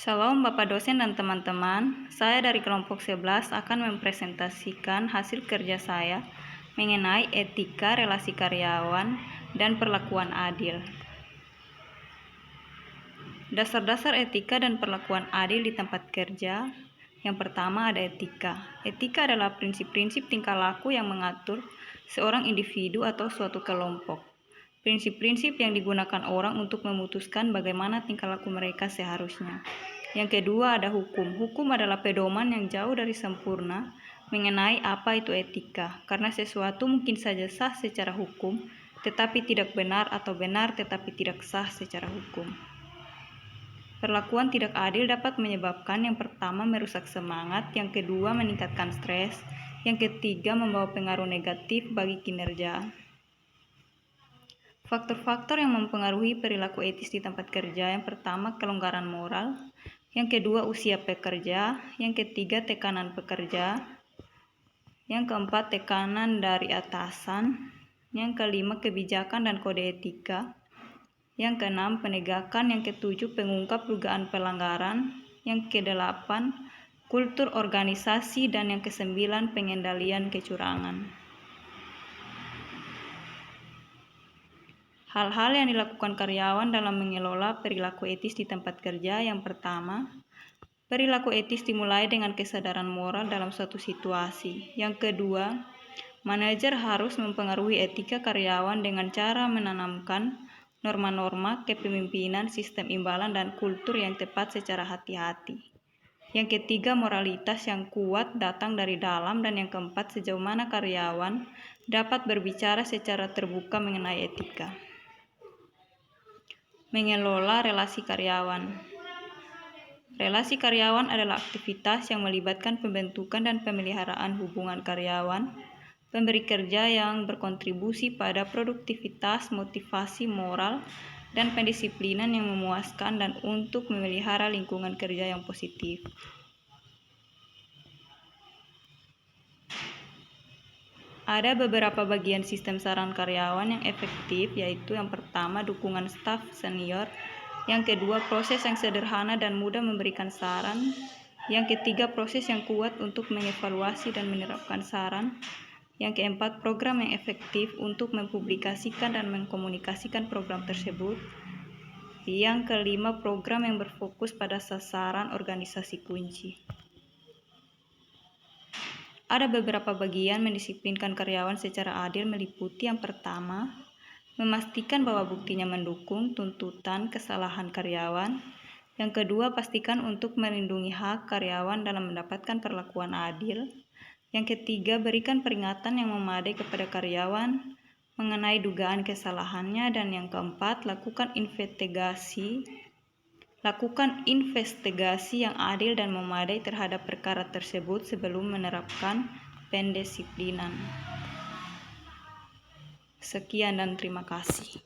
Shalom Bapak dosen dan teman-teman, saya dari kelompok 11 akan mempresentasikan hasil kerja saya mengenai etika relasi karyawan dan perlakuan adil. Dasar-dasar etika dan perlakuan adil di tempat kerja. Yang pertama ada etika. Etika adalah prinsip-prinsip tingkah laku yang mengatur seorang individu atau suatu kelompok. Prinsip-prinsip yang digunakan orang untuk memutuskan bagaimana tingkah laku mereka seharusnya. Yang kedua ada hukum. Hukum adalah pedoman yang jauh dari sempurna mengenai apa itu etika, karena sesuatu mungkin saja sah secara hukum, tetapi tidak benar, atau benar tetapi tidak sah secara hukum. Perlakuan tidak adil dapat menyebabkan yang pertama merusak semangat, yang kedua meningkatkan stres, yang ketiga membawa pengaruh negatif bagi kinerja. Faktor-faktor yang mempengaruhi perilaku etis di tempat kerja, yang pertama kelonggaran moral, yang kedua usia pekerja, yang ketiga tekanan pekerja, yang keempat tekanan dari atasan, yang kelima kebijakan dan kode etika, yang keenam penegakan, yang ketujuh pengungkap dugaan pelanggaran, yang kedelapan kultur organisasi, dan yang kesembilan pengendalian kecurangan. Hal-hal yang dilakukan karyawan dalam mengelola perilaku etis di tempat kerja. Yang pertama, perilaku etis dimulai dengan kesadaran moral dalam suatu situasi. Yang kedua, manajer harus mempengaruhi etika karyawan dengan cara menanamkan norma-norma kepemimpinan, sistem imbalan, dan kultur yang tepat secara hati-hati. Yang ketiga, moralitas yang kuat datang dari dalam. Dan yang keempat, sejauh mana karyawan dapat berbicara secara terbuka mengenai etika. Mengelola relasi karyawan. Relasi karyawan adalah aktivitas yang melibatkan pembentukan dan pemeliharaan hubungan karyawan, pemberi kerja yang berkontribusi pada produktivitas, motivasi moral, dan pendisiplinan yang memuaskan, dan untuk memelihara lingkungan kerja yang positif. Ada beberapa bagian sistem saran karyawan yang efektif, yaitu yang pertama dukungan staf senior, yang kedua proses yang sederhana dan mudah memberikan saran, yang ketiga proses yang kuat untuk mengevaluasi dan menerapkan saran, yang keempat program yang efektif untuk mempublikasikan dan mengkomunikasikan program tersebut, yang kelima program yang berfokus pada sasaran organisasi kunci. Ada beberapa bagian mendisiplinkan karyawan secara adil, meliputi yang pertama, memastikan bahwa buktinya mendukung tuntutan kesalahan karyawan. Yang kedua, pastikan untuk melindungi hak karyawan dalam mendapatkan perlakuan adil. Yang ketiga, berikan peringatan yang memadai kepada karyawan mengenai dugaan kesalahannya. Dan yang keempat, lakukan investigasi yang adil dan memadai terhadap perkara tersebut sebelum menerapkan pendisiplinan. Sekian dan terima kasih.